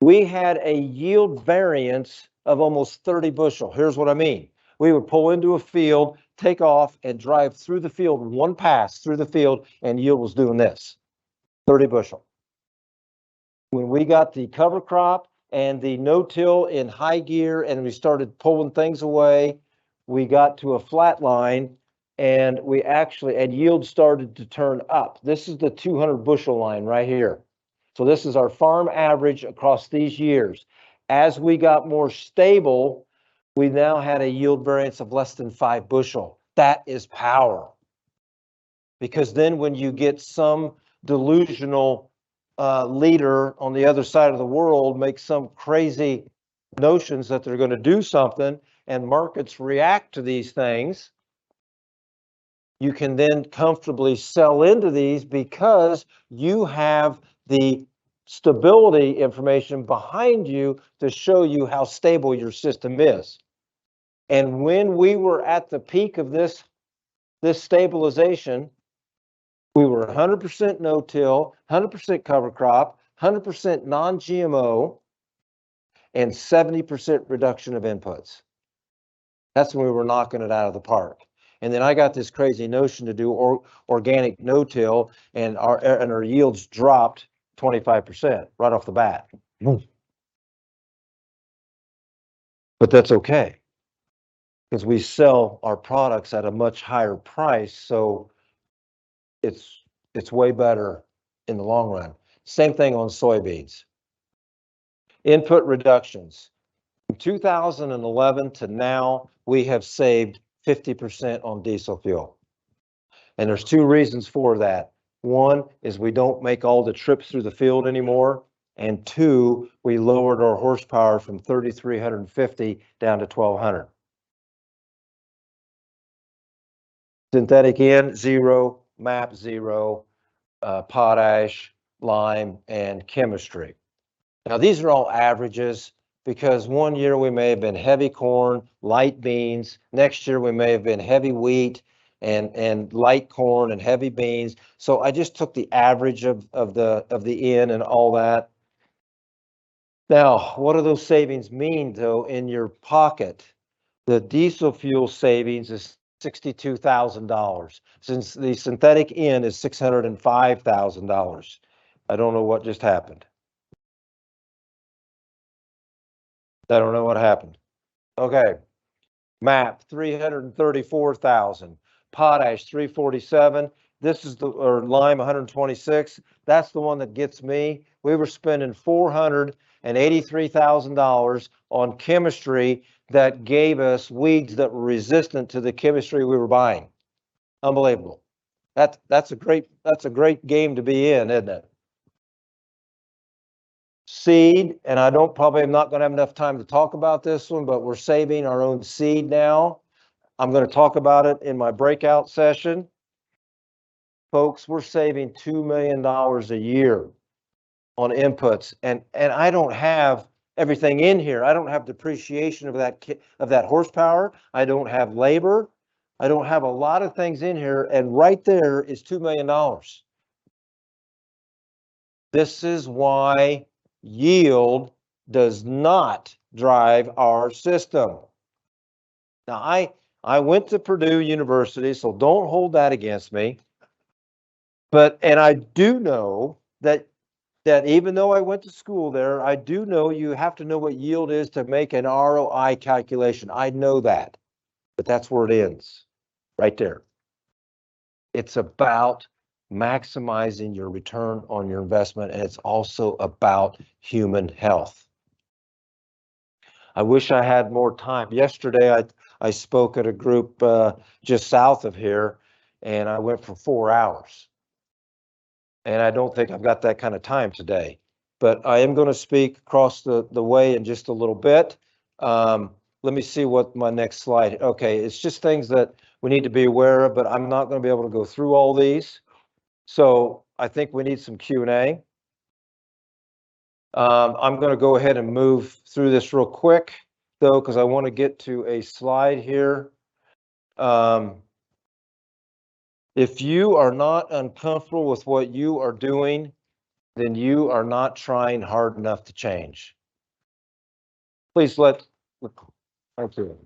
We had a yield variance of almost 30 bushel. Here's what I mean. We would pull into a field, take off, and drive through the field, one pass through the field, and yield was doing this, 30 bushel. When we got the cover crop and the no-till in high gear and we started pulling things away, we got to a flat line and yield started to turn up. This is the 200 bushel line right here. So this is our farm average across these years. As we got more stable, we now had a yield variance of less than 5 bushel. That is power. Because then when you get some delusional leader on the other side of the world make some crazy notions that they're going to do something and markets react to these things, you can then comfortably sell into these because you have the stability information behind you to show you how stable your system is. And when we were at the peak of this stabilization, we were 100% no-till, 100% cover crop, 100% non-GMO, and 70% reduction of inputs. That's when we were knocking it out of the park. And then I got this crazy notion to do organic no-till, and our yields dropped 25% right off the bat. But that's okay, because we sell our products at a much higher price, so it's way better in the long run. Same thing on soybeans. Input reductions. From 2011 to now, we have saved 50% on diesel fuel. And there's two reasons for that. One is we don't make all the trips through the field anymore. And two, we lowered our horsepower from 3,350 down to 1,200. Synthetic N, 0, MAP 0, potash, lime, and chemistry. Now, these are all averages because one year we may have been heavy corn, light beans. Next year we may have been heavy wheat and light corn and heavy beans. So I just took the average of the N and all that. Now, what do those savings mean, though, in your pocket? The diesel fuel savings is $62,000, since the synthetic N is $605,000. I don't know what just happened. I don't know what happened. Okay. MAP, 334,000. Potash, 347. This is the, or lime, 126. That's the one that gets me. We were spending $483,000 on chemistry that gave us weeds that were resistant to the chemistry we were buying. Unbelievable. That's a great game to be in, isn't it? Seed, and I probably am not going to have enough time to talk about this one, but we're saving our own seed now. I'm going to talk about it in my breakout session. Folks, we're saving $2 million a year on inputs, and I don't have everything in here. I don't have depreciation of that horsepower. I don't have labor. I don't have a lot of things in here, and right there is $2 million. This is why yield does not drive our system. Now, I went to Purdue University, so don't hold that against me. And I do know that even though I went to school there, I do know you have to know what yield is to make an ROI calculation. I know that, but that's where it ends, right there. It's about maximizing your return on your investment, and it's also about human health. I wish I had more time. Yesterday, I spoke at a group just south of here, and I went for 4 hours. And I don't think I've got that kind of time today, but I am going to speak across the way in just a little bit. Let me see what my next slide. Okay, it's just things that we need to be aware of, but I'm not going to be able to go through all these. So I think we need some Q&A. I'm going to go ahead and move through this real quick, though, because I want to get to a slide here. If you are not uncomfortable with what you are doing, then you are not trying hard enough to change. Please thank you.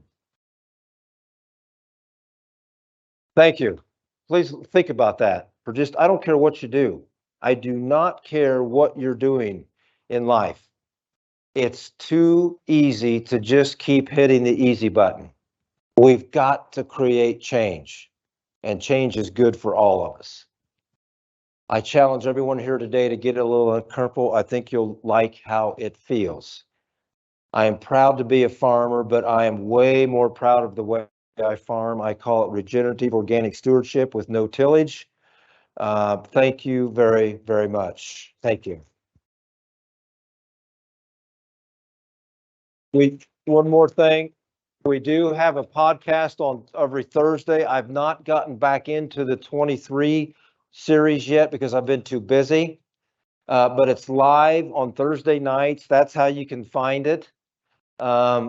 Thank you. Please think about that for just, I don't care what you do. I do not care what you're doing in life. It's too easy to just keep hitting the easy button. We've got to create change, and change is good for all of us. I challenge everyone here today to get a little uncomfortable. I think you'll like how it feels. I am proud to be a farmer, but I am way more proud of the way I farm. I call it regenerative organic stewardship with no tillage. Thank you very, very much. Thank you. One more thing. We do have a podcast on every Thursday. I've not gotten back into the 23 series yet because I've been too busy, but it's live on Thursday nights. That's how you can find it.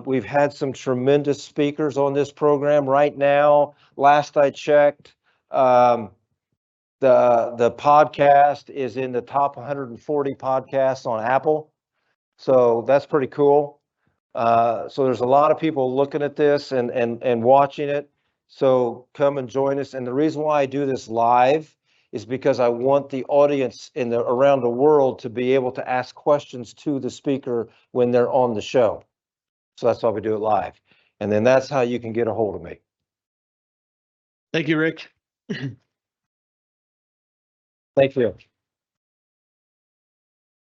We've had some tremendous speakers on this program right now. Last I checked, the podcast is in the top 140 podcasts on Apple. So that's pretty cool. So there's a lot of people looking at this and watching it. So come and join us. And the reason why I do this live is because I want the audience around the world to be able to ask questions to the speaker when they're on the show. So that's why we do it live. And then that's how you can get a hold of me. Thank you, Rick. Thank you.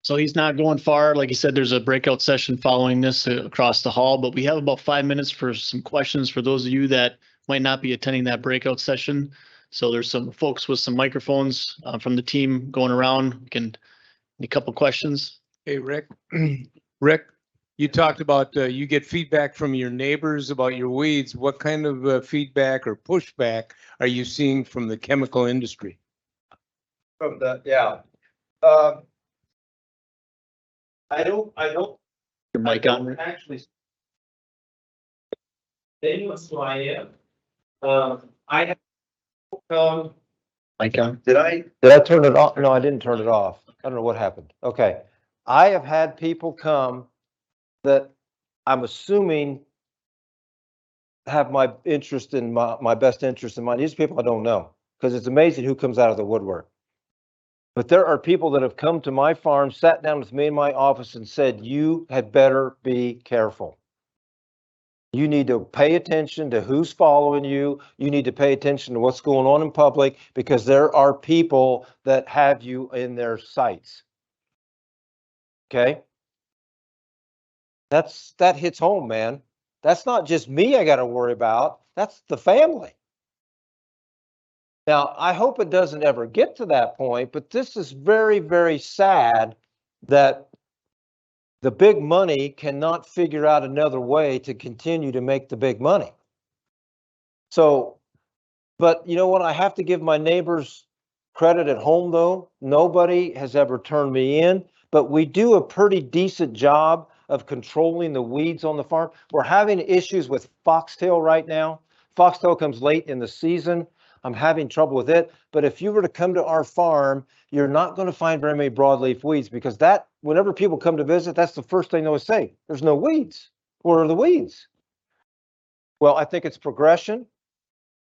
So he's not going far. Like he said, there's a breakout session following this across the hall, but we have about 5 minutes for some questions for those of you that might not be attending that breakout session. So there's some folks with some microphones from the team going around. We can, a couple questions. Hey, Rick. Rick, you talked about you get feedback from your neighbors about your weeds. What kind of feedback or pushback are you seeing from the chemical industry? From the, yeah. I don't Your mic on. actually. They know who I am. I have Mic on. Did I turn it off? No, I didn't turn it off. I don't know what happened. Okay. I have had people come that I'm assuming have my interest in my best interest in mind. These people I don't know, because it's amazing who comes out of the woodwork. But there are people that have come to my farm, sat down with me in my office and said, you had better be careful. You need to pay attention to who's following you. You need to pay attention to what's going on in public, because there are people that have you in their sights. Okay? That hits home, man. That's not just me I got to worry about. That's the family. Now, I hope it doesn't ever get to that point, but this is very, very sad that the big money cannot figure out another way to continue to make the big money. So, but you know what? I have to give my neighbors credit at home, though. Nobody has ever turned me in, but we do a pretty decent job of controlling the weeds on the farm. We're having issues with foxtail right now. Foxtail comes late in the season. I'm having trouble with it. But if you were to come to our farm, you're not going to find very many broadleaf weeds, because that, whenever people come to visit, that's the first thing they always say. There's no weeds. Where are the weeds? Well, I think it's progression.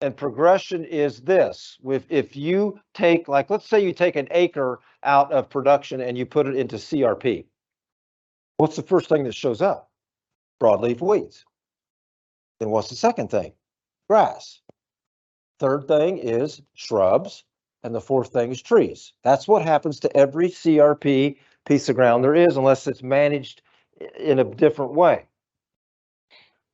And progression is this. If you take, like, let's say you take an acre out of production and you put it into CRP. What's the first thing that shows up? Broadleaf weeds. Then what's the second thing? Grass. Third thing is shrubs, and the fourth thing is trees. That's what happens to every CRP piece of ground there is, unless it's managed in a different way.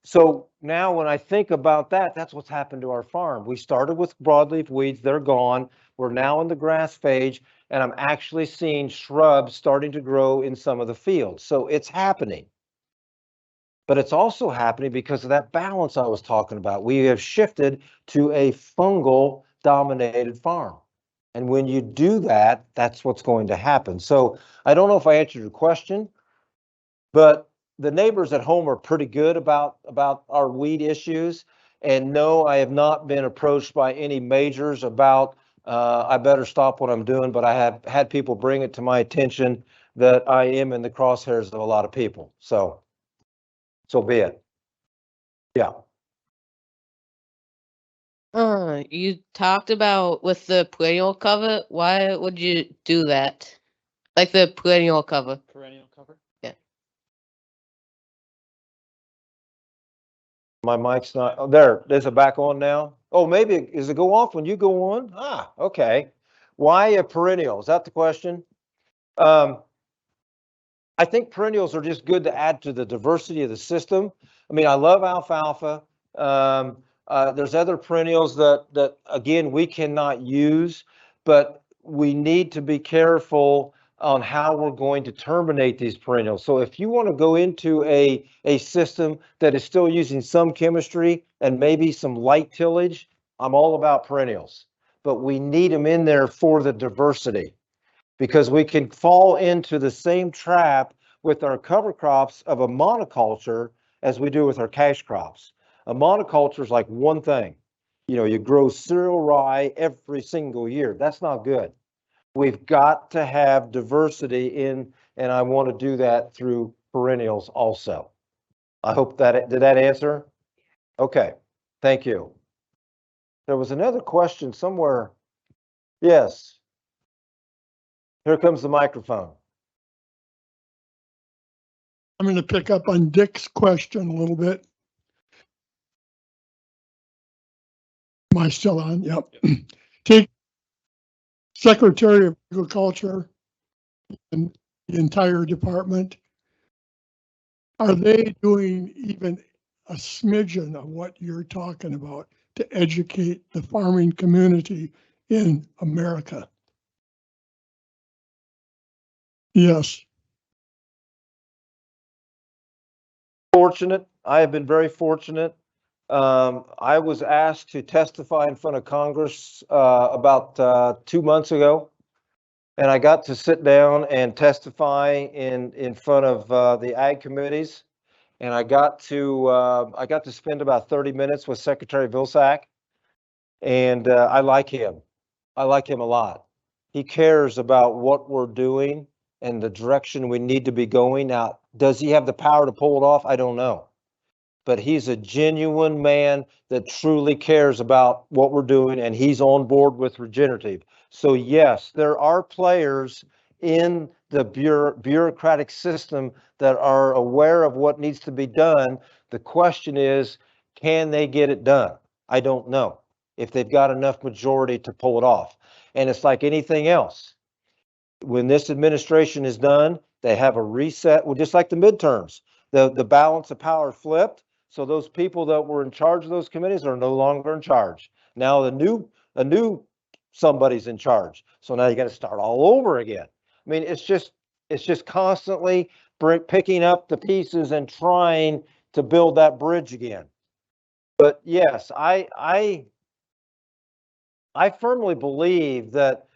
So now when I think about that, that's what's happened to our farm. We started with broadleaf weeds, they're gone. We're now in the grass phase, and I'm actually seeing shrubs starting to grow in some of the fields. So it's happening. But it's also happening because of that balance I was talking about. We have shifted to a fungal dominated farm. And when you do that, that's what's going to happen. So I don't know if I answered your question, but the neighbors at home are pretty good about our weed issues. And no, I have not been approached by any majors about I better stop what I'm doing, but I have had people bring it to my attention that I am in the crosshairs of a lot of people. So be it. Yeah. You talked about with the perennial cover. Why would you do that? Like the perennial cover. Perennial cover. Yeah. My mic's not, oh, there, is it back on now? Oh, maybe, is it go off when you go on? Ah, okay. Why a perennial? Is that the question? I think perennials are just good to add to the diversity of the system. I mean, I love alfalfa. There's other perennials that again, we cannot use, but we need to be careful on how we're going to terminate these perennials. So if you want to go into a system that is still using some chemistry and maybe some light tillage, I'm all about perennials, but we need them in there for the diversity, because we can fall into the same trap with our cover crops of a monoculture as we do with our cash crops. A monoculture is like one thing. You know, you grow cereal rye every single year. That's not good. We've got to have diversity in, and I want to do that through perennials also. I hope that, did that answer? Okay, thank you. There was another question somewhere. Yes. Here comes the microphone. I'm going to pick up on Dick's question a little bit. Am I still on? Yep. Take Secretary of Agriculture and the entire department? Are they doing even a smidgen of what you're talking about to educate the farming community in America? Yes. Fortunate. I have been very fortunate. I was asked to testify in front of Congress about 2 months ago, and I got to sit down and testify in front of the ag committees, and I got to spend about 30 minutes with Secretary Vilsack, and I like him. I like him a lot. He cares about what we're doing and the direction we need to be going. Now, does he have the power to pull it off? I don't know. But he's a genuine man that truly cares about what we're doing, and he's on board with regenerative. So yes, there are players in the bureaucratic system that are aware of what needs to be done. The question is, can they get it done? I don't know if they've got enough majority to pull it off. And it's like anything else. When this administration is done, they have a reset, well, just like the midterms. The balance of power flipped. So those people that were in charge of those committees are no longer in charge. Now a new somebody's in charge. So now you got to start all over again. I mean, it's just constantly picking up the pieces and trying to build that bridge again. But yes, I firmly believe that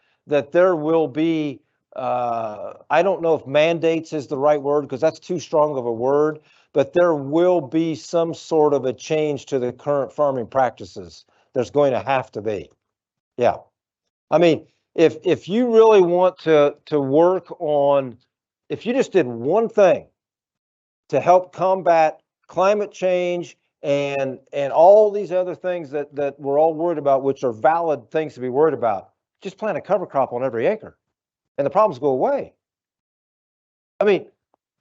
there will be, I don't know if mandates is the right word because that's too strong of a word, but there will be some sort of a change to the current farming practices. There's going to have to be. Yeah. I mean, if you really want to work on, if you just did one thing to help combat climate change and all these other things that we're all worried about, which are valid things to be worried about, just plant a cover crop on every acre and the problems go away. I mean,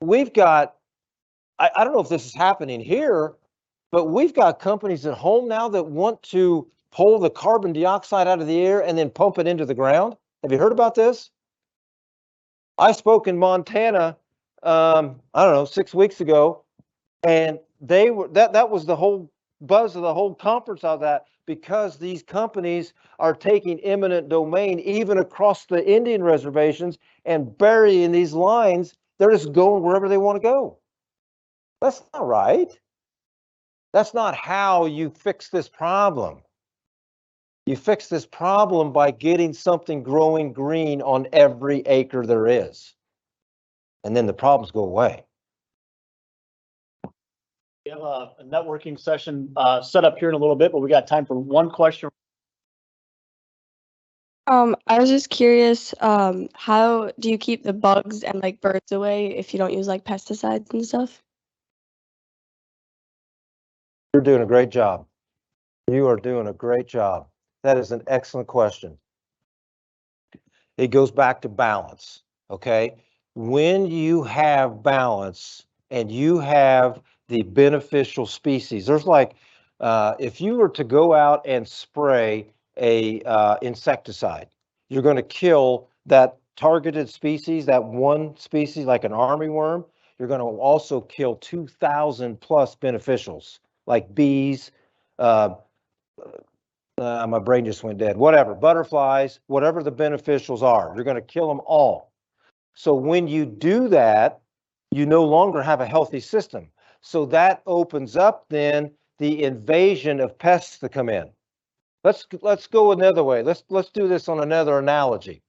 we've got, I don't know if this is happening here, but we've got companies at home now that want to pull the carbon dioxide out of the air and then pump it into the ground. Have you heard about this? I spoke in Montana, I don't know, 6 weeks ago, and they were, that was the whole buzz of the whole conference of that, because these companies are taking eminent domain even across the Indian reservations and burying these lines. They're just going wherever they want to go. That's not right. That's not how you fix this problem. You fix this problem by getting something growing green on every acre there is. And then the problems go away. We have a networking session set up here in a little bit, but we got time for one question. I was just curious, how do you keep the bugs and like birds away if you don't use like pesticides and stuff? You're doing a great job. You are doing a great job. That is an excellent question. It goes back to balance, okay? When you have balance and you have the beneficial species, there's like, if you were to go out and spray a insecticide, you're going to kill that targeted species, that one species like an armyworm. You're going to also kill 2,000 plus beneficials like bees, my brain just went dead, whatever, butterflies, whatever the beneficials are, you're going to kill them all. So when you do that, you no longer have a healthy system. So that opens up then the invasion of pests to come in. Let's go another way. Let's do this on another analogy.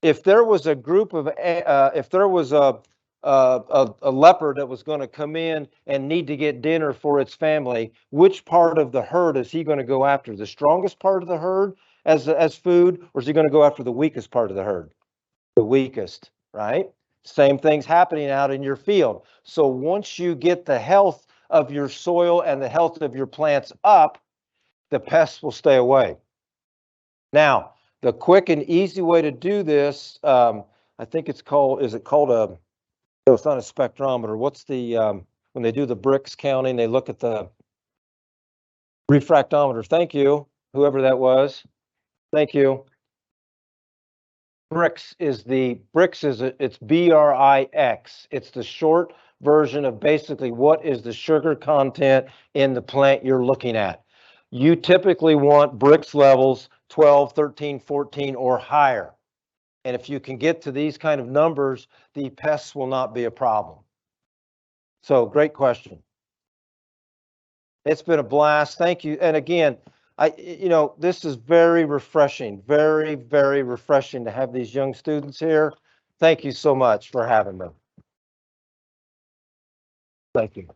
If there was a group of, if there was a leopard that was going to come in and need to get dinner for its family, which part of the herd is he going to go after? The strongest part of the herd as food, or is he going to go after the weakest part of the herd? The weakest, right? Same thing's happening out in your field. So once you get the health of your soil and the health of your plants up, the pests will stay away. Now, the quick and easy way to do this, I think it's called, is it called a, no, it's not a spectrometer. What's the, when they do the bricks counting, they look at the refractometer. Thank you, whoever that was. Thank you. Brix is it's BRIX. It's the short version of basically what is the sugar content in the plant you're looking at. You typically want Brix levels 12, 13, 14 or higher. And if you can get to these kind of numbers, the pests will not be a problem. So great question. It's been a blast. Thank you. And again, this is very refreshing, very, very refreshing to have these young students here. Thank you so much for having them. Thank you.